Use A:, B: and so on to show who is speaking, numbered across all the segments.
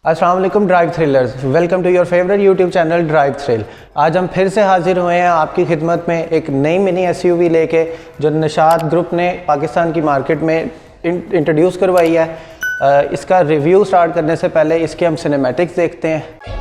A: अस्सलाम वालेकुम Drive Thrillers, welcome to your favourite YouTube channel Drive Thrill. आज हम फिर से हाजिर हुए हैं आपकी खिदमत में एक नई मिनी एसयूवी लेके, जो निशात ग्रुप ने पाकिस्तान की मार्केट में इंट्रोड्यूस करवाई है। इसका रिव्यू स्टार्ट करने से पहले इसके हम सिनेमैटिक्स देखते हैं।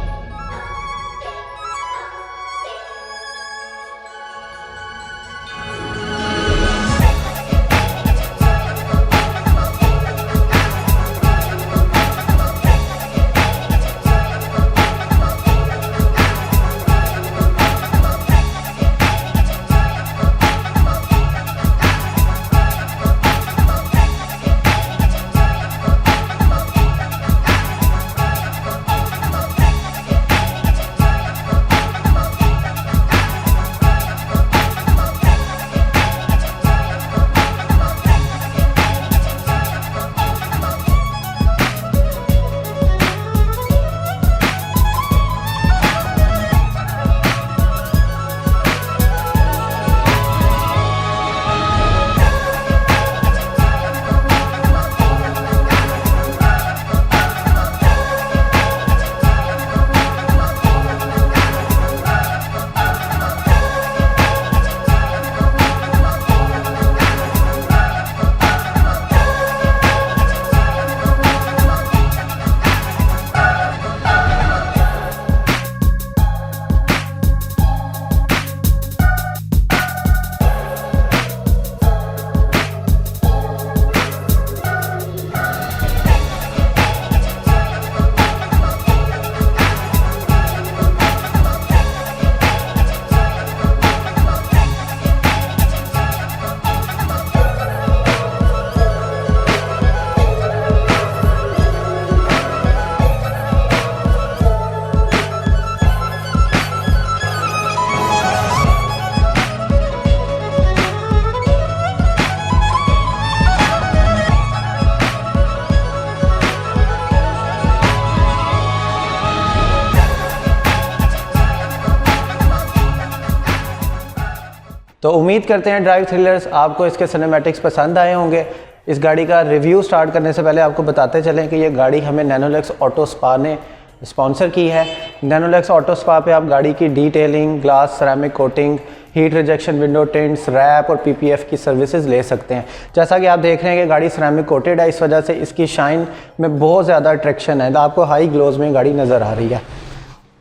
A: तो उम्मीद करते हैं ड्राइव थ्रिलर्स आपको इसके सिनेमैटिक्स पसंद आए होंगे। इस गाड़ी का रिव्यू स्टार्ट करने से पहले आपको बताते चलें कि ये गाड़ी हमें नैनोलेक्स ऑटो स्पा ने स्पॉन्सर की है। नैनोलेक्स ऑटो स्पा पे आप गाड़ी की detailing, glass, ceramic coating, heat rejection window tints, wrap और पीपीएफ की सर्विसेज ले सकते हैं। जैसा कि आप देख रहे हैं कि गाड़ी सेरेमिक कोटेड है, इस वजह से इसकी शाइन में बहुत ज़्यादा अट्रैक्शन है। आपको हाई ग्लोज में गाड़ी नज़र आ रही है।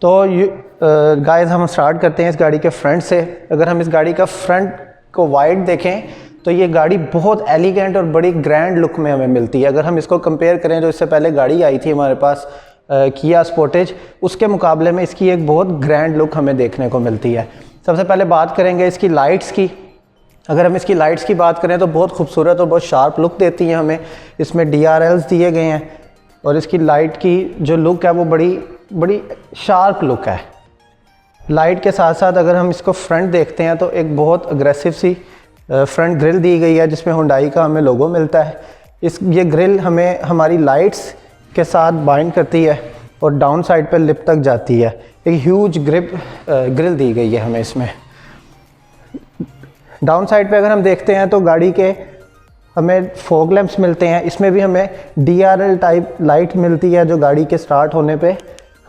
A: तो गाइस हम स्टार्ट करते हैं इस गाड़ी के फ्रंट से। अगर हम इस गाड़ी का फ्रंट को वाइड देखें तो ये गाड़ी बहुत एलिगेंट और बड़ी ग्रैंड लुक में हमें मिलती है। अगर हम इसको कंपेयर करें जो इससे पहले गाड़ी आई थी हमारे पास किया स्पोर्टेज, उसके मुकाबले में इसकी एक बहुत ग्रैंड लुक हमें देखने को मिलती है। सबसे पहले बात करेंगे इसकी लाइट्स की। अगर हम इसकी लाइट्स की बात करें तो बहुत खूबसूरत और बहुत शार्प लुक देती हैं हमें। इसमें DRLs दिए गए हैं और इसकी लाइट की जो लुक है वो बड़ी शार्प लुक है। लाइट के साथ साथ अगर हम इसको फ्रंट देखते हैं तो एक बहुत अग्रेसिव सी फ्रंट ग्रिल दी गई है जिसमें हुंडई का हमें लोगो मिलता है। ये ग्रिल हमें हमारी लाइट्स के साथ बाइंड करती है और डाउन साइड पर लिप तक जाती है। एक ह्यूज ग्रिल दी गई है हमें इसमें। डाउन साइड पे अगर हम देखते हैं तो गाड़ी के हमें फॉग लैंप्स मिलते हैं। इसमें भी हमें DRL टाइप लाइट मिलती है जो गाड़ी के स्टार्ट होने पे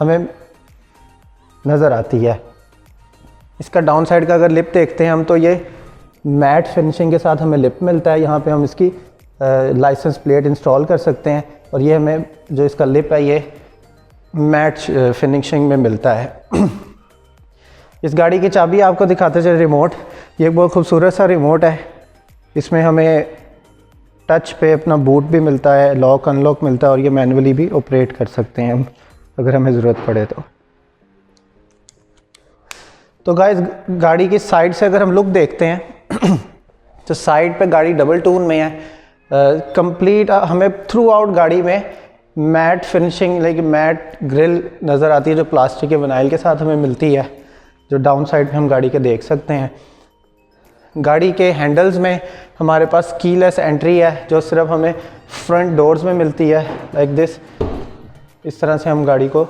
A: हमें नज़र आती है। इसका डाउन साइड का अगर लिप देखते हैं हम तो ये मैट फिनिशिंग के साथ हमें लिप मिलता है। यहाँ पे हम इसकी लाइसेंस प्लेट इंस्टॉल कर सकते हैं और ये हमें जो इसका लिप है ये मैट फिनिशिंग में मिलता है। इस गाड़ी की चाबी आपको दिखाते चले रिमोट। ये बहुत खूबसूरत सा रिमोट है। इसमें हमें टच पे अपना बूट भी मिलता है, लॉक अनलॉक मिलता है और ये मैनुअली भी ऑपरेट कर सकते हैं हम अगर हमें ज़रूरत पड़े तो गाइस गाड़ी की साइड से अगर हम लुक देखते हैं तो साइड पे गाड़ी डबल टून में है। कंप्लीट हमें थ्रू आउट गाड़ी में mat finishing like mat grill नज़र आती है जो प्लास्टिक के विनाइल के साथ हमें मिलती है, जो डाउन साइड पे हम गाड़ी के देख सकते हैं। गाड़ी के हैंडल्स में हमारे पास कीलेस एंट्री है जो सिर्फ हमें फ्रंट डोर्स में मिलती है लाइक दिस। इस तरह से हम गाड़ी को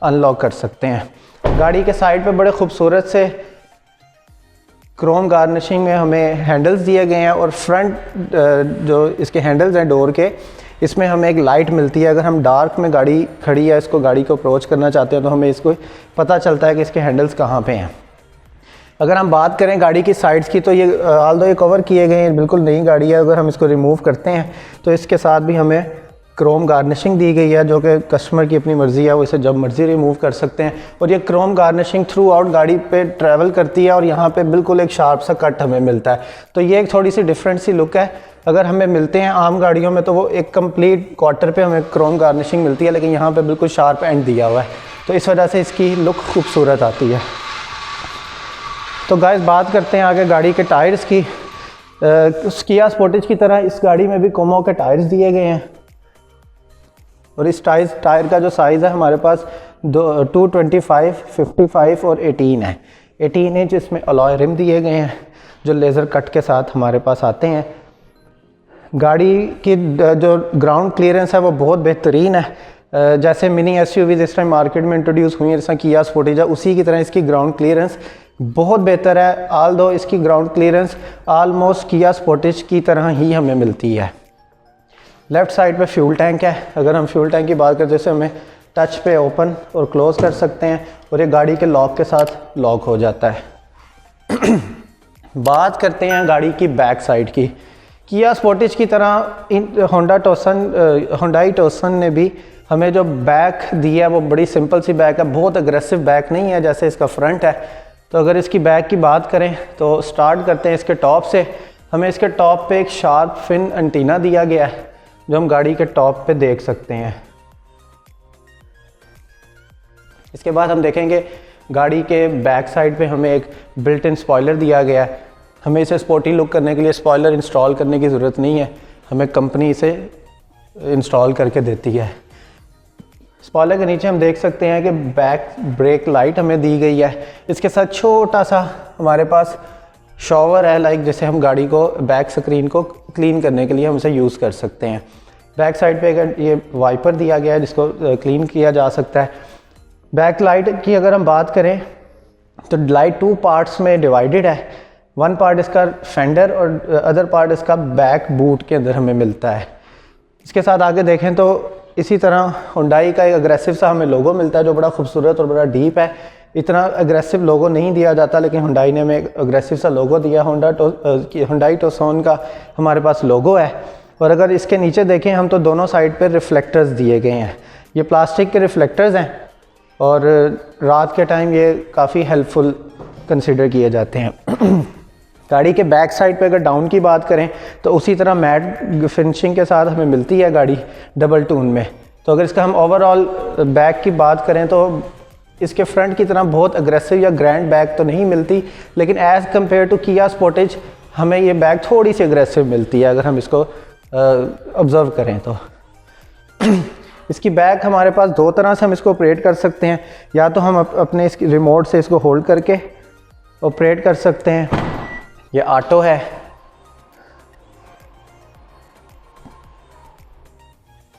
A: अनलॉक कर सकते हैं। गाड़ी के साइड पे बड़े खूबसूरत से क्रोम गार्निशिंग में हमें हैंडल्स दिए गए हैं और फ्रंट जो इसके हैंडल्स हैं डोर के, इसमें हमें एक लाइट मिलती है, अगर हम डार्क में गाड़ी खड़ी है, इसको गाड़ी को अप्रोच करना चाहते हैं तो हमें इसको पता चलता है कि इसके हैंडल्स कहाँ पे हैं। अगर हम बात करें गाड़ी की साइड्स की तो ये ऑल्दो ये कवर किए गए हैं, बिल्कुल नई गाड़ी है। अगर हम इसको रिमूव करते हैं तो इसके साथ भी हमें क्रोम गार्निशिंग दी गई है, जो कि कस्टमर की अपनी मर्ज़ी है, वो इसे जब मर्ज़ी रिमूव कर सकते हैं। और ये क्रोम गार्निशिंग थ्रू आउट गाड़ी पे ट्रैवल करती है और यहाँ पे बिल्कुल एक शार्प सा कट हमें मिलता है। तो ये एक थोड़ी सी डिफरेंट सी लुक है। अगर हमें मिलते हैं आम गाड़ियों में तो वो एक कंप्लीट क्वार्टर पे हमें क्रोम गार्निशिंग मिलती है, लेकिन यहाँ पे बिल्कुल शार्प एंड दिया हुआ है, तो इस वजह से इसकी लुक खूबसूरत आती है। तो गाइस बात करते हैं आगे गाड़ी के टायर्स की। किया स्पोर्टेज की तरह इस गाड़ी में भी कोमो के टायर्स दिए गए हैं और इस टायर का जो साइज़ है हमारे पास 225, 55 और 18 है। 18 इंच इसमें अलॉय रिम दिए गए हैं जो लेज़र कट के साथ हमारे पास आते हैं। गाड़ी की जो ग्राउंड क्लियरेंस है वो बहुत बेहतरीन है। जैसे मिनी एसयूवीज़ इस टाइम मार्केट में इंट्रोड्यूस हुई हैं, जैसा किया स्पोर्टेज है, उसी की तरह इसकी ग्राउंड क्लियरेंस बहुत बेहतर है। ऑल्दो इसकी ग्राउंड क्लियरेंस आलमोस्ट किया स्पोर्टेज की तरह ही हमें मिलती है। लेफ़्ट साइड पे फ्यूल टैंक है। अगर हम फ्यूल टैंक की बात करें, जैसे हमें टच पे ओपन और क्लोज़ कर सकते हैं और ये गाड़ी के लॉक के साथ लॉक हो जाता है। बात करते हैं गाड़ी की बैक साइड की। किया स्पोर्टेज की तरह हुंडई टोसन ने भी हमें जो बैक दी है वो बड़ी सिंपल सी बैक है, बहुत अग्रेसिव बैक नहीं है जैसे इसका फ्रंट है। तो अगर इसकी बैक की बात करें तो स्टार्ट करते हैं इसके टॉप से। हमें इसके टॉप पे एक शार्प फिन एंटीना दिया गया है जो हम गाड़ी के टॉप पे देख सकते हैं। इसके बाद हम देखेंगे गाड़ी के बैक साइड पे हमें एक बिल्ट इन स्पॉइलर दिया गया है। हमें इसे स्पोर्टी लुक करने के लिए स्पॉइलर इंस्टॉल करने की ज़रूरत नहीं है, हमें कंपनी इसे इंस्टॉल करके देती है। स्पॉइलर के नीचे हम देख सकते हैं कि बैक ब्रेक लाइट हमें दी गई है। इसके साथ छोटा सा हमारे पास शॉवर है, लाइक जैसे हम गाड़ी को बैक स्क्रीन को क्लीन करने के लिए हम इसे यूज़ कर सकते हैं। बैक साइड पे ये वाइपर दिया गया है जिसको क्लीन किया जा सकता है। बैक लाइट की अगर हम बात करें तो लाइट 2 पार्ट्स में डिवाइडेड है। 1 पार्ट इसका फेंडर और अदर पार्ट इसका बैक बूट के अंदर हमें मिलता है। इसके साथ आगे देखें तो इसी तरह हुंडई का एक अग्रेसिव सा हमें लोगो मिलता है जो बड़ा खूबसूरत और बड़ा डीप है। इतना अग्रेसिव लोगो नहीं दिया जाता, लेकिन हुंडई ने हमें एक अग्रेसिव सा लोगो दिया। हुंडई टोसन का हमारे पास लोगो है। और अगर इसके नीचे देखें हम तो दोनों साइड पर रिफ्लेक्टर्स दिए गए हैं। ये प्लास्टिक के रिफ्लेक्टर्स हैं और रात के टाइम ये काफ़ी हेल्पफुल कंसिडर किए जाते हैं। गाड़ी के बैक साइड पे अगर डाउन की बात करें तो उसी तरह मैट फिनिशिंग के साथ हमें मिलती है गाड़ी डबल टून में। तो अगर इसका हम ओवरऑल बैक की बात करें तो इसके फ्रंट की तरह बहुत अग्रेसिव या ग्रैंड बैक तो नहीं मिलती, लेकिन as compare to Kia Sportage हमें ये बैक थोड़ी सी अग्रेसिव मिलती है अगर हम इसको ऑब्ज़र्व करें तो। इसकी बैक हमारे पास 2 तरह से हम इसको ऑपरेट कर सकते हैं। या तो हम अपने इस रिमोट से इसको होल्ड करके ऑपरेट कर सकते हैं, ये ऑटो है।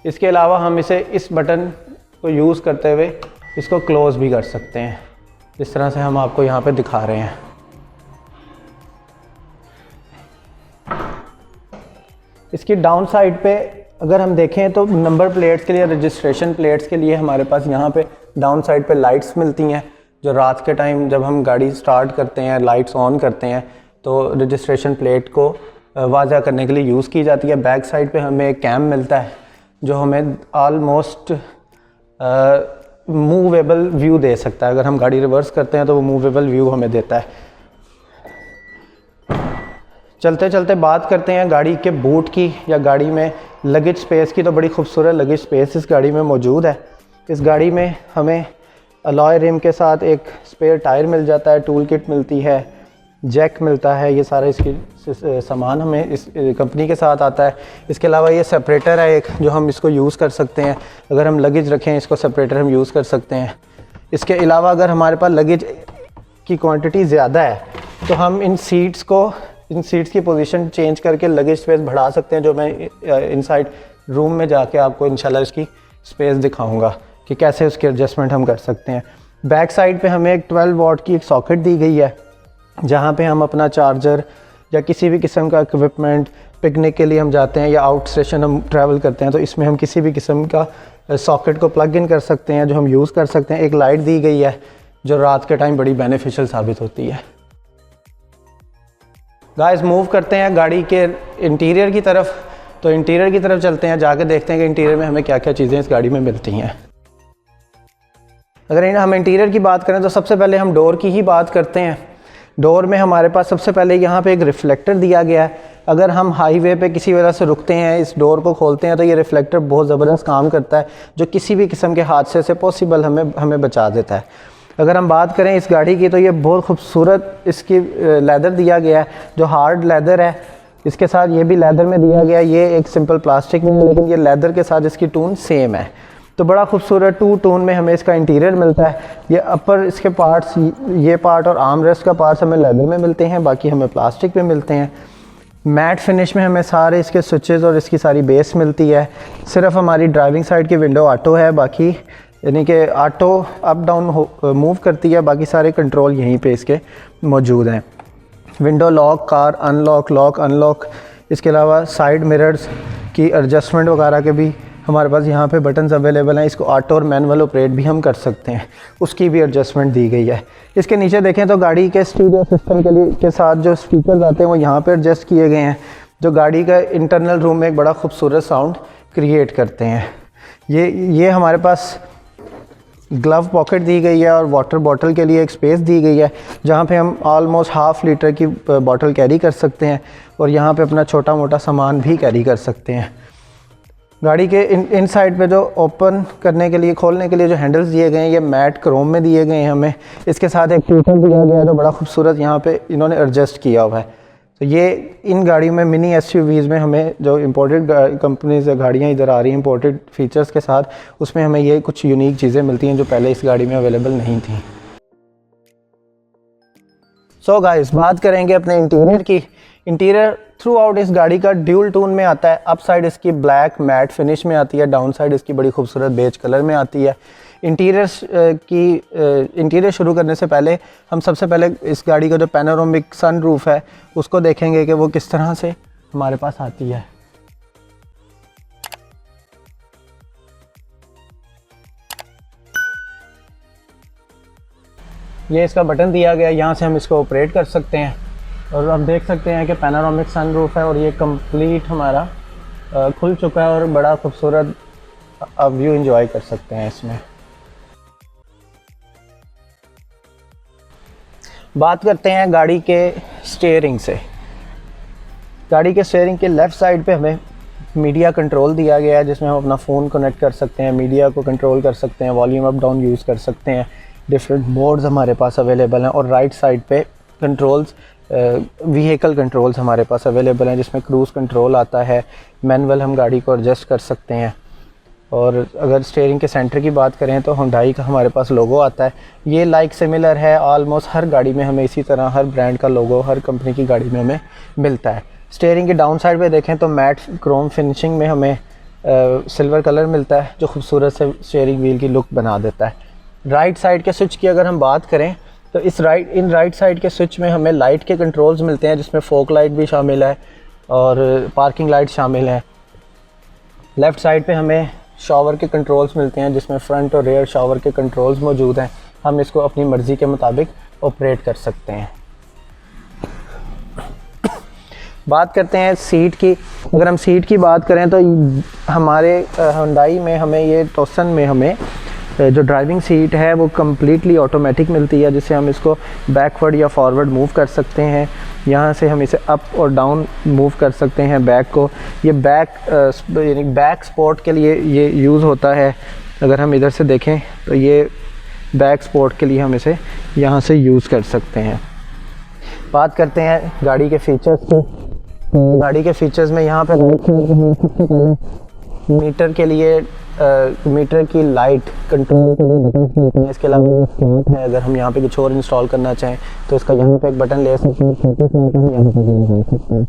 A: इसके अलावा हम इसे इस बटन को यूज़ करते हुए इसको क्लोज़ भी कर सकते हैं, जिस तरह से हम आपको यहाँ पे दिखा रहे हैं। इसकी डाउन साइड पे अगर हम देखें तो नंबर प्लेट्स के लिए, रजिस्ट्रेशन प्लेट्स के लिए हमारे पास यहाँ पे डाउन साइड पे लाइट्स मिलती हैं जो रात के टाइम जब हम गाड़ी स्टार्ट करते हैं, लाइट्स ऑन करते हैं तो रजिस्ट्रेशन प्लेट को वाज़ा करने के लिए यूज़ की जाती है। बैक साइड पे हमें एक कैम मिलता है जो हमें आलमोस्ट मूवेबल व्यू दे सकता है। अगर हम गाड़ी रिवर्स करते हैं तो वो मूवेबल व्यू हमें देता है। चलते चलते बात करते हैं गाड़ी के बूट की या गाड़ी में लगेज स्पेस की। तो बड़ी खूबसूरत लगेज स्पेस इस गाड़ी में मौजूद है। इस गाड़ी में हमें अलॉय रिम के साथ एक स्पेयर टायर मिल जाता है, टूल किट मिलती है, जैक मिलता है। ये सारा इसकी सामान हमें इस कंपनी के साथ आता है। इसके अलावा ये सेपरेटर है एक जो हम इसको यूज़ कर सकते हैं। अगर हम लगेज रखें इसको सेपरेटर हम यूज़ कर सकते हैं। इसके अलावा अगर हमारे पास लगेज की क्वांटिटी ज़्यादा है तो हम इन सीट्स की पोजीशन चेंज करके लगेज स्पेस बढ़ा सकते हैं, जो मैं इनसाइड रूम में जाके आपको इंशाल्लाह इसकी स्पेस दिखाऊंगा कि कैसे उसकी एडजस्टमेंट हम कर सकते हैं। बैक साइड पे हमें एक 12 वॉट की एक सॉकेट दी गई है जहाँ पे हम अपना चार्जर या किसी भी किस्म का इक्विपमेंट पिकनिक के लिए हम जाते हैं या आउट स्टेशन हम ट्रैवल करते हैं तो इसमें हम किसी भी किस्म का सॉकेट को प्लग इन कर सकते हैं जो हम यूज़ कर सकते हैं। एक लाइट दी गई है जो रात के टाइम बड़ी बेनिफिशियल साबित होती है। गाइस मूव करते हैं गाड़ी के इंटीरियर की तरफ। तो इंटीरियर की तरफ चलते हैं, जाके देखते हैं कि इंटीरियर में हमें क्या क्या चीज़ें इस गाड़ी में मिलती हैं। अगर हम इंटीरियर की बात करें तो सबसे पहले हम डोर की ही बात करते हैं। डोर में हमारे पास सबसे पहले यहाँ पे एक रिफ्लेक्टर दिया गया है। अगर हम हाईवे पे किसी वजह से रुकते हैं, इस डोर को खोलते हैं तो ये रिफ्लेक्टर बहुत ज़बरदस्त काम करता है जो किसी भी किस्म के हादसे से पॉसिबल हमें बचा देता है। अगर हम बात करें इस गाड़ी की तो ये बहुत खूबसूरत इसकी लेदर दिया गया है जो हार्ड लेदर है। इसके साथ ये भी लेदर में दिया गया है, ये एक सिंपल प्लास्टिक में है लेकिन ये लेदर के साथ इसकी टून सेम है। तो बड़ा खूबसूरत 2 टोन में हमें इसका इंटीरियर मिलता है। ये अपर इसके पार्ट्स, ये पार्ट और आर्म रेस्ट का पार्ट्स हमें लेदर में मिलते हैं, बाकी हमें प्लास्टिक में मिलते हैं। मैट फिनिश में हमें सारे इसके स्विचेस और इसकी सारी बेस मिलती है। सिर्फ हमारी ड्राइविंग साइड की विंडो ऑटो है, बाकी यानी कि ऑटो अप डाउन मूव करती है, बाकी सारे कंट्रोल यहीं पे इसके मौजूद हैं। Window lock, car unlock, lock unlock, इसके अलावा साइड मिरर्स की एडजस्टमेंट वगैरह के भी हमारे पास यहाँ पे बटन्स अवेलेबल हैं। इसको ऑटो और मैनुअल ऑपरेट भी हम कर सकते हैं, उसकी भी एडजस्टमेंट दी गई है। इसके नीचे देखें तो गाड़ी के स्टीरियो सिस्टम के साथ जो स्पीकर्स आते हैं वो यहाँ पे एडजस्ट किए गए हैं जो गाड़ी का इंटरनल रूम में एक बड़ा खूबसूरत साउंड क्रिएट करते हैं। ये हमारे पास ग्लव पॉकेट दी गई है और वाटर बॉटल के लिए एक स्पेस दी गई है जहाँ पे हम ऑलमोस्ट ½ लीटर की बॉटल कैरी कर सकते हैं और यहाँ पे अपना छोटा मोटा सामान भी कैरी कर सकते हैं। गाड़ी के इन साइड पे जो ओपन करने के लिए, खोलने के लिए जो हैंडल्स दिए गए हैं ये मैट क्रोम में दिए गए हैं हमें। इसके साथ एक ट्यूटर दिया गया है जो बड़ा खूबसूरत यहाँ पे इन्होंने एडजस्ट किया हुआ है। तो ये इन गाड़ियों में मिनी SUVs में हमें जो इम्पोर्टेड कंपनीज गाड़ियाँ इधर आ रही हैं इम्पोर्टेड फीचर्स के साथ, उसमें हमें ये कुछ यूनिक चीज़ें मिलती हैं जो पहले इस गाड़ी में अवेलेबल नहीं थी। सो गाइस बात करेंगे अपने इंटीरियर की। इंटीरियर थ्रू आउट इस गाड़ी का ड्यूल टोन में आता है। अप साइड इसकी ब्लैक मैट फिनिश में आती है, डाउन साइड इसकी बड़ी खूबसूरत बेज कलर में आती है। इंटीरियर शुरू करने से पहले हम सबसे पहले इस गाड़ी का जो पैनोरामिक सन रूफ है उसको देखेंगे कि वो किस तरह से हमारे पास आती है। ये इसका बटन दिया गया है, यहाँ से हम इसको ऑपरेट कर सकते हैं और हम देख सकते हैं कि पैनोरामिक सन रूफ है और ये कंप्लीट हमारा खुल चुका है और बड़ा खूबसूरत व्यू एंजॉय कर सकते हैं इसमें। बात करते हैं गाड़ी के स्टीयरिंग से। गाड़ी के स्टीयरिंग के लेफ़्ट साइड पे हमें मीडिया कंट्रोल दिया गया है जिसमें हम अपना फ़ोन कनेक्ट कर सकते हैं, मीडिया को कंट्रोल कर सकते हैं, वॉल्यूम अप डाउन यूज़ कर सकते हैं। डिफरेंट मोड्स हमारे पास अवेलेबल हैं और राइट साइड पे कंट्रोल्स, व्हीकल कंट्रोल्स हमारे पास अवेलेबल हैं जिसमें क्रूज़ कंट्रोल आता है, मैनुअल हम गाड़ी को एडजस्ट कर सकते हैं। और अगर स्टीयरिंग के सेंटर की बात करें तो Hyundai का हमारे पास लोगो आता है। ये लाइक सिमिलर है, ऑलमोस्ट हर गाड़ी में हमें इसी तरह हर ब्रांड का लोगो हर कंपनी की गाड़ी में हमें मिलता है। स्टीयरिंग के डाउन साइड पे देखें तो मैट क्रोम फिनिशिंग में हमें सिल्वर कलर मिलता है जो खूबसूरत से स्टीयरिंग व्हील की लुक बना देता है। राइट साइड के स्विच की अगर हम बात करें तो इन राइट साइड के स्विच में हमें लाइट के कंट्रोल्स मिलते हैं जिसमें फोक लाइट भी शामिल है और पार्किंग लाइट शामिल है। लेफ़्ट साइड पे हमें शॉवर के कंट्रोल्स मिलते हैं जिसमें फ्रंट और रेयर शॉवर के कंट्रोल्स मौजूद हैं। हम इसको अपनी मर्ज़ी के मुताबिक ऑपरेट कर सकते हैं। बात करते हैं सीट की। अगर हम सीट की बात करें तो हमारे Hyundai में हमें ये Tucson में हमें जो ड्राइविंग सीट है वो कम्प्लीटली ऑटोमेटिक मिलती है जिससे हम इसको बैकवर्ड या फॉरवर्ड मूव कर सकते हैं। यहाँ से हम इसे अप और डाउन मूव कर सकते हैं बैक को। ये यानी बैक स्पोर्ट के लिए ये यूज़ होता है। अगर हम इधर से देखें तो ये बैक स्पोर्ट के लिए हम इसे यहाँ से यूज़ कर सकते हैं। बात करते हैं गाड़ी के फीचर्स की। गाड़ी के फीचर्स में यहाँ पे मीटर के लिए मीटर की लाइट कंट्रोल के लिए बटन मिलते हैं। इसके अलावा स्मार्ट है, अगर हम यहाँ पे कुछ और इंस्टॉल करना चाहें तो इसका यहाँ पे एक बटन ले सकते हैं, छोटे से हम यहाँ पे लगा सकते हैं।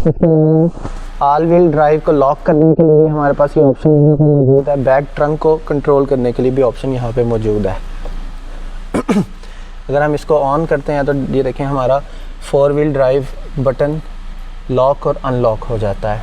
A: इसके अलावा ऑल व्हील ड्राइव को लॉक करने के लिए हमारे पास ये ऑप्शन यहाँ पे मौजूद है। बैक ट्रंक को कंट्रोल करने के लिए भी ऑप्शन यहाँ पे मौजूद है। अगर हम इसको ऑन करते हैं तो ये देखें हमारा 4 व्हील ड्राइव बटन लॉक और अनलॉक हो जाता है।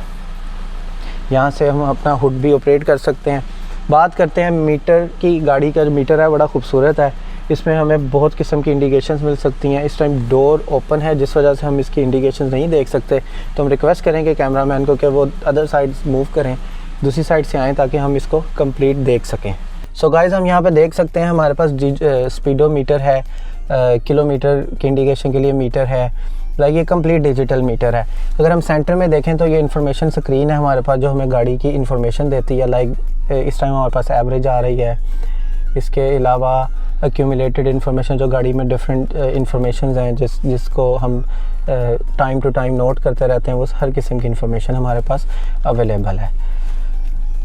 A: यहाँ से हम अपना हुड भी ऑपरेट कर सकते हैं। बात करते हैं मीटर की। गाड़ी का जो मीटर है बड़ा खूबसूरत है, इसमें हमें बहुत किस्म की इंडिकेशंस मिल सकती हैं। इस टाइम डोर ओपन है जिस वजह से हम इसकी इंडिकेशंस नहीं देख सकते, तो हम रिक्वेस्ट करेंगे कैमरामैन को कि वो अदर साइड मूव करें, दूसरी साइड से आएँ ताकि हम इसको कंप्लीट देख सकें। सो गाइज़ हम यहाँ पे देख सकते हैं हमारे पास स्पीडोमीटर है, किलोमीटर की इंडिकेशन के लिए मीटर है, लाइक ये कंप्लीट डिजिटल मीटर है। अगर हम सेंटर में देखें तो ये इन्फॉर्मेशन स्क्रीन है हमारे पास जो हमें गाड़ी की इन्फॉर्मेशन देती है। लाइक इस टाइम हमारे पास एवरेज आ रही है। इसके अलावा एक्यूमुलेटेड इन्फॉर्मेशन जो गाड़ी में डिफरेंट इन्फॉर्मेशन हैं जिसको हम टाइम टू टाइम नोट करते रहते हैं, वो हर किस्म की इन्फॉर्मेशन हमारे पास अवेलेबल है।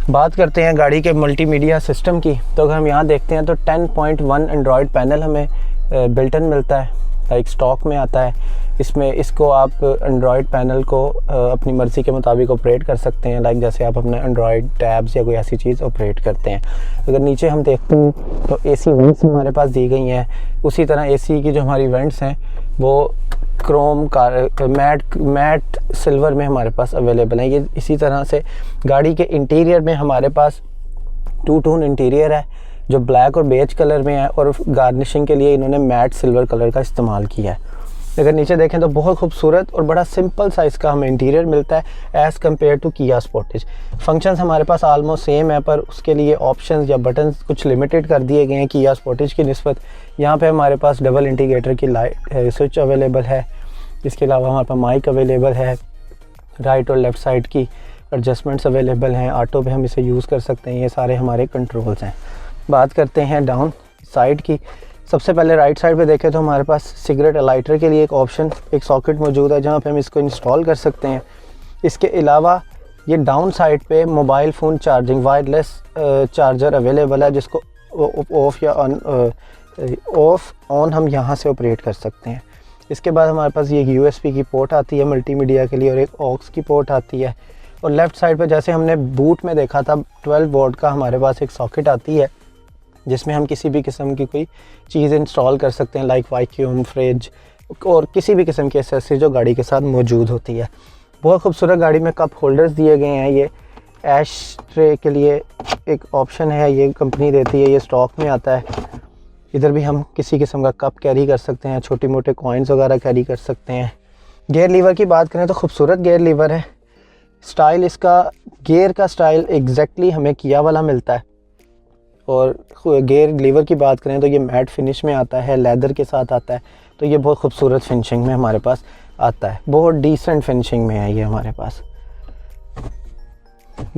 A: बात करते हैं गाड़ी के मल्टीमीडिया सिस्टम की, तो अगर हम यहाँ देखते हैं तो 10.1 एंड्रॉयड पैनल हमें बिल्टन मिलता है, लाइक स्टॉक में आता है। इसमें इसको आप एंड्रॉयड पैनल को अपनी मर्ज़ी के मुताबिक ऑपरेट कर सकते हैं, लाइक जैसे आप अपने एंड्रॉयड टैब्स या कोई ऐसी चीज़ ऑपरेट करते हैं। अगर नीचे हम देखते हैं तो एसी वेंट्स हमारे पास दी गई हैं। उसी तरह एसी की जो हमारी वेंट्स हैं वो क्रोम मैट सिल्वर में हमारे पास अवेलेबल हैं। ये इसी तरह से गाड़ी के इंटीरियर में हमारे पास 2 टोन इंटीरियर है जो ब्लैक और बेज कलर में है, और गार्निशिंग के लिए इन्होंने मैट सिल्वर कलर का इस्तेमाल किया है। अगर नीचे देखें तो बहुत खूबसूरत और बड़ा सिंपल साइज़ का हमें इंटीरियर मिलता है as compare to Kia Sportage. Functions हमारे पास आलमोस्ट सेम है, पर उसके लिए ऑप्शंस या बटन्स कुछ लिमिटेड कर दिए गए हैं किया स्पोर्टेज की निस्बत। यहाँ पे हमारे पास डबल इंडिकेटर की लाइट स्विच अवेलेबल है। इसके अलावा हमारे पास माइक अवेलेबल है, राइट और लेफ़्ट साइड की एडजस्टमेंट्स अवेलेबल हैं, ऑटो पे हम इसे यूज़ कर सकते हैं। ये सारे हमारे कंट्रोल्स हैं। बात करते हैं डाउन साइड की। सबसे पहले राइट साइड पे देखें तो हमारे पास सिगरेट लाइटर के लिए एक ऑप्शन, एक सॉकेट मौजूद है जहाँ पे हम इसको इंस्टॉल कर सकते हैं। इसके अलावा ये डाउन साइड पे mobile phone charging wireless charger available है, जिसको ऑफ़ या ऑन हम यहाँ से ऑपरेट कर सकते हैं। इसके बाद हमारे पास ये USB की पोर्ट आती है मल्टीमीडिया के लिए, और एक ऑक्स की पोर्ट आती है। और लेफ़्ट साइड पे जैसे हमने बूट में देखा था 12 वोल्ट का हमारे पास एक सॉकेट आती है जिसमें हम किसी भी किस्म की कोई चीज़ इंस्टॉल कर सकते हैं, लाइक वैक्यूम, फ्रिज और किसी भी किस्म की एक्सेसरी जो गाड़ी के साथ मौजूद होती है। बहुत खूबसूरत गाड़ी में कप होल्डर्स दिए गए हैं। ये ऐश ट्रे के लिए एक ऑप्शन है, ये कंपनी देती है, ये स्टॉक में आता है। इधर भी हम किसी किस्म का कप कैरी कर सकते हैं, छोटे मोटे कॉइन्स वगैरह कैरी कर सकते हैं। गियर लीवर की बात करें तो खूबसूरत गियर लीवर है। स्टाइल इसका गियर का स्टाइल एग्जैक्टली हमें किया वाला मिलता है। और गियर लीवर की बात करें तो ये मैट फिनिश में आता है, लेदर के साथ आता है, तो ये बहुत खूबसूरत फिनिशिंग में हमारे पास आता है, बहुत डिसेंट फिनिशिंग में है ये हमारे पास।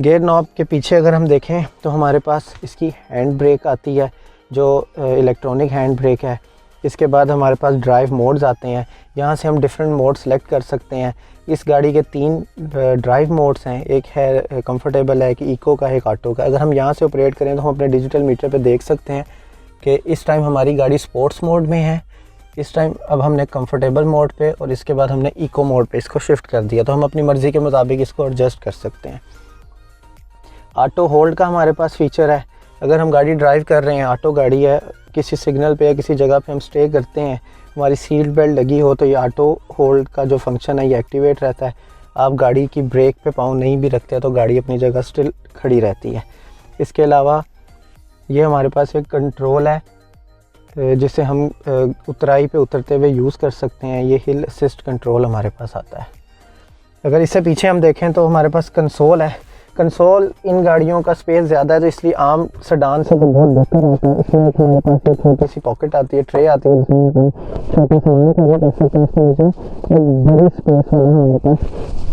A: गियर नॉब के पीछे अगर हम देखें तो हमारे पास इसकी हैंड ब्रेक आती है जो इलेक्ट्रॉनिक हैंड ब्रेक है। इसके बाद हमारे पास ड्राइव मोड्स आते हैं, यहाँ से हम डिफरेंट मोड सेलेक्ट कर सकते हैं। इस गाड़ी के 3 ड्राइव मोड्स हैं, एक है कंफर्टेबल है, एक इको का है, एक ऑटो का। अगर हम यहाँ से ऑपरेट करें तो हम अपने डिजिटल मीटर पे देख सकते हैं कि इस टाइम हमारी गाड़ी स्पोर्ट्स मोड में है, इस टाइम अब हमने कंफर्टेबल मोड पे और इसके बाद हमने इको मोड पे इसको शिफ्ट कर दिया, तो हम अपनी मर्ज़ी के मुताबिक इसको एडजस्ट कर सकते हैं। ऑटो होल्ड का हमारे पास फीचर है। अगर हम गाड़ी ड्राइव कर रहे हैं, ऑटो गाड़ी है, किसी सिग्नल पे या किसी जगह पे हम स्टे करते हैं, हमारी सीट बेल्ट लगी हो, तो ये ऑटो होल्ड का जो फंक्शन है ये एक्टिवेट रहता है। आप गाड़ी की ब्रेक पे पाँव नहीं भी रखते तो गाड़ी अपनी जगह स्टिल खड़ी रहती है। इसके अलावा ये हमारे पास एक कंट्रोल है जिसे हम उतराई पे उतरते हुए यूज़ कर सकते हैं। ये हिल असिस्ट कंट्रोल हमारे पास आता है। अगर इससे पीछे हम देखें तो हमारे पास कंसोल है। कंसोल इन गाड़ियों का स्पेस ज़्यादा है तो इसलिए आम सेडान से तो बहुत बेहतर होता है। इसमें हमारे पास एक छोटी सी पॉकेट आती है, ट्रे आती है, जिसमें छोटे सामने का बहुत अच्छा स्पेस बड़ी स्पेस वाला हमारे पास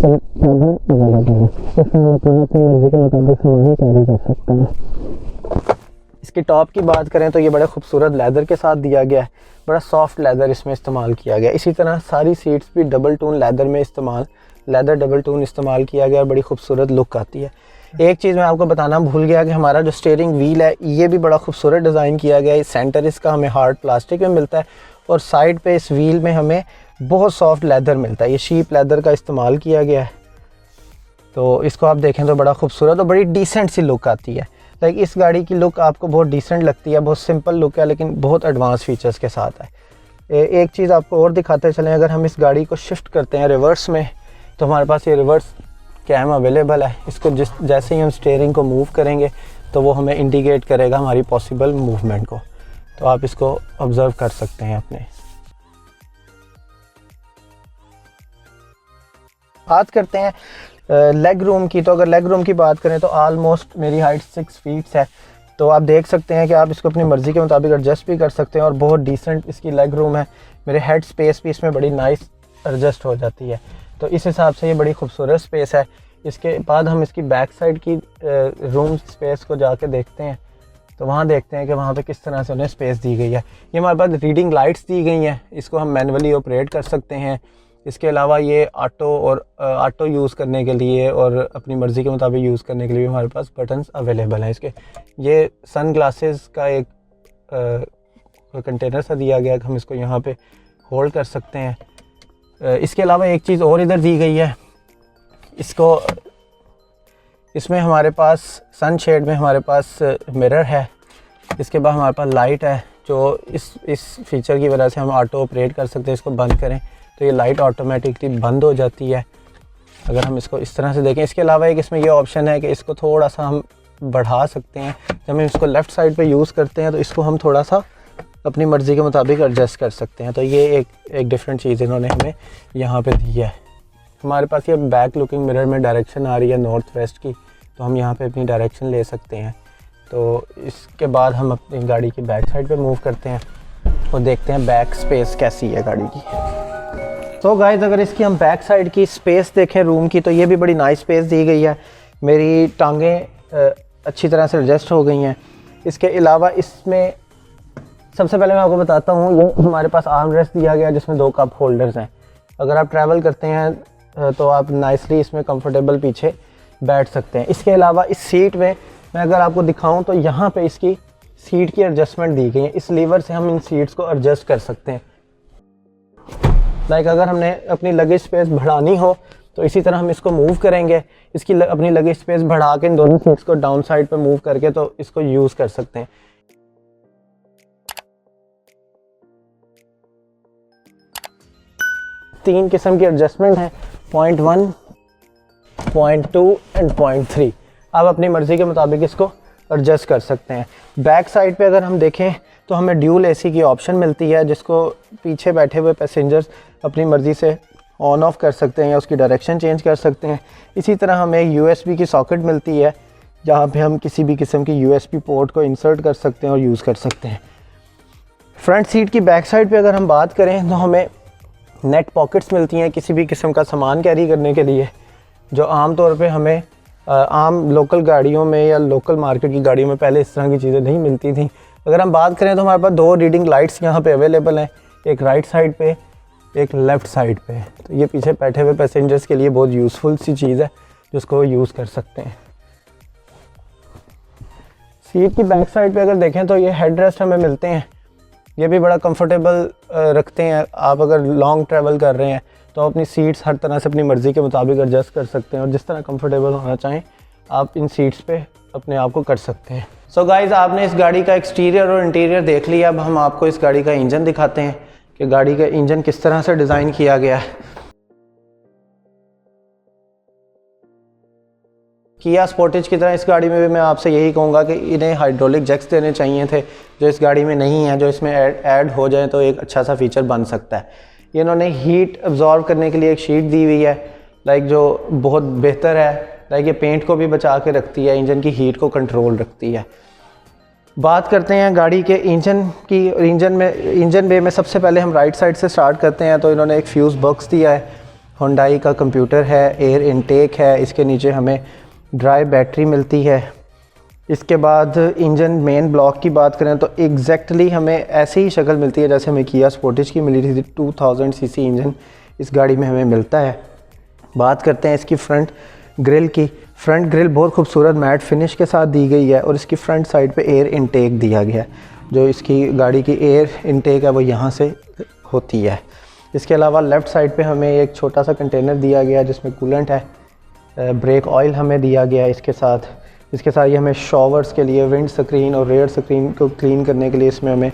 A: अवेलेबल है। इसमें हम अपनी मर्जी के मुताबिक सामान कैरी कर सकते हैं। इसकी टॉप की बात करें तो ये बड़ा खूबसूरत लेदर के साथ दिया गया है, बड़ा सॉफ्ट लेदर इसमें इस्तेमाल किया गया। इसी तरह सारी सीट्स भी डबल टोन लेदर में लेदर डबल टोन इस्तेमाल किया गया और बड़ी खूबसूरत लुक आती है। एक चीज़ मैं आपको बताना भूल गया कि हमारा जो स्टीयरिंग व्हील है ये भी बड़ा खूबसूरत डिज़ाइन किया गया है। सेंटर इसका हमें हार्ड प्लास्टिक में मिलता है और साइड पे इस व्हील में हमें बहुत सॉफ्ट लेदर मिलता है। ये शीप लेदर का इस्तेमाल किया गया है, तो इसको आप देखें तो बड़ा खूबसूरत और बड़ी डिसेंट सी लुक आती है। लाइक इस गाड़ी की लुक आपको बहुत डिसेंट लगती है, बहुत सिंपल लुक है लेकिन बहुत एडवांस फीचर्स के साथ है। एक चीज़ आपको और दिखाते चलें, अगर हम इस गाड़ी को शिफ्ट करते हैं रिवर्स में तो हमारे पास ये रिवर्स कैम अवेलेबल है। इसको जैसे ही हम स्टीयरिंग को मूव करेंगे तो वो हमें इंडिकेट करेगा हमारी पॉसिबल मूवमेंट को। तो आप इसको ऑब्ज़र्व कर सकते हैं अपने। बात करते हैं लेग रूम की। तो अगर लेग रूम की बात करें तो ऑलमोस्ट मेरी हाइट 6 फीट है। तो आप देख सकते हैं कि आप इसको अपनी मर्ज़ी के मुताबिक एडजस्ट भी कर सकते हैं और बहुत डिसेंट इसकी लेग रूम है। मेरे हेड स्पेस भी इसमें बड़ी नाइस एडजस्ट हो जाती है। तो इस हिसाब से ये बड़ी खूबसूरत स्पेस है। इसके बाद हम इसकी बैक साइड की रूम स्पेस को जाके देखते हैं। तो वहाँ देखते हैं कि वहाँ पे किस तरह से उन्हें स्पेस दी गई है। ये हमारे पास रीडिंग लाइट्स दी गई हैं, इसको हम मैनुअली ऑपरेट कर सकते हैं। इसके अलावा ये ऑटो यूज़ करने के लिए और अपनी मर्ज़ी के मुताबिक यूज़ करने के लिए हमारे पास बटन्स अवेलेबल हैं। इसके ये सन ग्लासेस का एक कंटेनर सा दिया गया कि हम इसको यहाँ पे होल्ड कर सकते हैं। इसके अलावा एक चीज़ और इधर दी गई है, इसमें हमारे पास सन शेड में हमारे पास मिरर है। इसके बाद हमारे पास लाइट है जो इस फीचर की वजह से हम ऑटो ऑपरेट कर सकते हैं। इसको बंद करें तो ये लाइट ऑटोमेटिकली बंद हो जाती है अगर हम इसको इस तरह से देखें। इसके अलावा एक इसमें ये ऑप्शन है कि इसको थोड़ा सा हम बढ़ा सकते हैं। जब हम इसको लेफ़्ट साइड पे यूज़ करते हैं तो इसको हम थोड़ा सा अपनी मर्ज़ी के मुताबिक एडजस्ट कर सकते हैं। तो ये एक डिफरेंट चीज़ इन्होंने हमें यहाँ पे दी है। हमारे पास ये बैक लुकिंग मिरर में डायरेक्शन आ रही है नॉर्थ वेस्ट की, तो हम यहाँ पे अपनी डायरेक्शन ले सकते हैं। तो इसके बाद हम अपनी गाड़ी की बैक साइड पे मूव करते हैं और देखते हैं बैक स्पेस कैसी है गाड़ी की। तो गाइस अगर इसकी हम बैक साइड की स्पेस देखें रूम की, तो ये भी बड़ी नाइस स्पेस दी गई है। मेरी टांगें अच्छी तरह से एडजस्ट हो गई हैं। इसके अलावा इसमें सबसे पहले मैं आपको बताता हूँ, ये हमारे पास आर्म रेस्ट दिया गया जिसमें 2 कप होल्डर्स हैं। अगर आप ट्रैवल करते हैं तो आप नाइसली इसमें कंफर्टेबल पीछे बैठ सकते हैं। इसके अलावा इस सीट में मैं अगर आपको दिखाऊं तो यहाँ पे इसकी सीट की एडजस्टमेंट दी गई है। इस लीवर से हम इन सीट्स को एडजस्ट कर सकते हैं। लाइक अगर हमने अपनी लगेज स्पेस बढ़ानी हो तो इसी तरह हम इसको मूव करेंगे, इसकी अपनी लगेज स्पेस बढ़ा के इन दोनों सीट्स को डाउन साइड पे मूव करके तो इसको यूज़ कर सकते हैं। तीन किस्म की एडजस्टमेंट है, पॉइंट 1, पॉइंट 2 एंड पॉइंट 3। आप अपनी मर्ज़ी के मुताबिक इसको एडजस्ट कर सकते हैं। बैक साइड पे अगर हम देखें तो हमें ड्यूल एसी की ऑप्शन मिलती है जिसको पीछे बैठे हुए पैसेंजर्स अपनी मर्ज़ी से ऑन ऑफ कर सकते हैं या उसकी डायरेक्शन चेंज कर सकते हैं। इसी तरह हमें यूएसबी की सॉकेट मिलती है जहाँ पे हम किसी भी किस्म की यूएसबी पोर्ट को इंसर्ट कर सकते हैं और यूज़ कर सकते हैं। फ्रंट सीट की बैक साइड पे अगर हम बात करें तो हमें नेट पॉकेट्स मिलती हैं किसी भी किस्म का सामान कैरी करने के लिए, जो आम तौर पे हमें आम लोकल गाड़ियों में या लोकल मार्केट की गाड़ियों में पहले इस तरह की चीज़ें नहीं मिलती थी। अगर हम बात करें तो हमारे पास 2 रीडिंग लाइट्स यहाँ पे अवेलेबल हैं, एक राइट साइड पे एक लेफ़्ट साइड पे। तो ये पीछे बैठे हुए पैसेंजर्स के लिए बहुत यूज़फुल सी चीज़ है जिसको यूज़ कर सकते हैं। सीट की बैक साइड पे अगर देखें तो ये हेड रेस्ट हमें मिलते हैं, ये भी बड़ा कंफर्टेबल रखते हैं। आप अगर लॉन्ग ट्रैवल कर रहे हैं तो अपनी सीट्स हर तरह से अपनी मर्ज़ी के मुताबिक एडजस्ट कर सकते हैं और जिस तरह कंफर्टेबल होना चाहें आप इन सीट्स पे अपने आप को कर सकते हैं। सो गाइज़ आपने इस गाड़ी का एक्सटीरियर और इंटीरियर देख लिया। अब हम आपको इस गाड़ी का इंजन दिखाते हैं कि गाड़ी का इंजन किस तरह से डिज़ाइन किया गया है। किया स्पोर्टेज की तरह इस गाड़ी में भी मैं आपसे यही कहूँगा कि इन्हें हाइड्रोलिक जैक्स देने चाहिए थे जो इस गाड़ी में नहीं है, जो इसमें ऐड हो जाए तो एक अच्छा सा फीचर बन सकता है। ये इन्होंने हीट अब्जॉर्व करने के लिए एक शीट दी हुई है लाइक जो बहुत बेहतर है। लाइक ये पेंट को भी बचा के रखती है, इंजन की हीट को कंट्रोल रखती है। बात करते हैं गाड़ी के इंजन की। इंजन बे में सबसे पहले हम राइट साइड से स्टार्ट करते हैं। तो इन्होंने एक फ्यूज़ बॉक्स दिया है, हुंडई का कंप्यूटर है, एयर इनटेक है, इसके नीचे हमें ड्राई बैटरी मिलती है। इसके बाद इंजन मेन ब्लॉक की बात करें तो एग्जैक्टली हमें ऐसी ही शक्ल मिलती है जैसे हमें किया स्पोर्टेज की मिली थी। 2000 सीसी इंजन इस गाड़ी में हमें मिलता है। बात करते हैं इसकी फ्रंट ग्रिल की। फ्रंट ग्रिल बहुत खूबसूरत मैट फिनिश के साथ दी गई है और इसकी फ्रंट साइड पे एयर इनटेक दिया गया है। जो इसकी गाड़ी की एयर इनटेक है वो यहाँ से होती है। इसके अलावा लेफ़्ट साइड पे हमें एक छोटा सा कंटेनर दिया गया है जिसमें कूलेंट है, ब्रेक ऑयल हमें दिया गया है। इसके साथ ये हमें शॉवर्स के लिए, विंड स्क्रीन और रेयर स्क्रीन को क्लीन करने के लिए इसमें हमें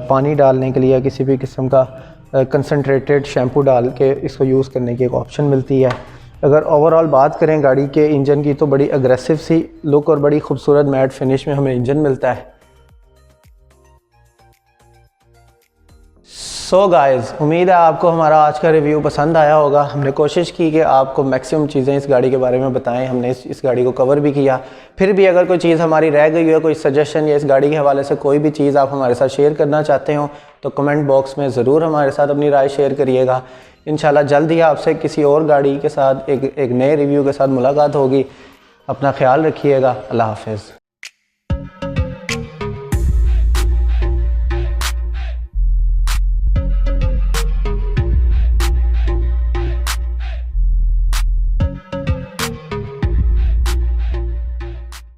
A: पानी डालने के लिए किसी भी किस्म का कंसनट्रेटेड शैम्पू डाल के इसको यूज़ करने की एक ऑप्शन मिलती है। अगर ओवरऑल बात करें गाड़ी के इंजन की तो बड़ी अग्रेसिव सी लुक और बड़ी खूबसूरत मैट फिनिश में हमें इंजन मिलता है। सो गाइज़, उम्मीद है आपको हमारा आज का रिव्यू पसंद आया होगा। हमने कोशिश की कि आपको मैक्सिमम चीज़ें इस गाड़ी के बारे में बताएं, हमने इस गाड़ी को कवर भी किया। फिर भी अगर कोई चीज़ हमारी रह गई है, कोई सजेशन या इस गाड़ी के हवाले से कोई भी चीज़ आप हमारे साथ शेयर करना चाहते हो तो कमेंट बॉक्स में ज़रूर हमारे साथ अपनी राय शेयर करिएगा। इंशाल्लाह जल्द ही आपसे किसी और गाड़ी के साथ एक नए रिव्यू के साथ मुलाकात होगी। अपना ख्याल रखिएगा। अल्लाह हाफ़िज़।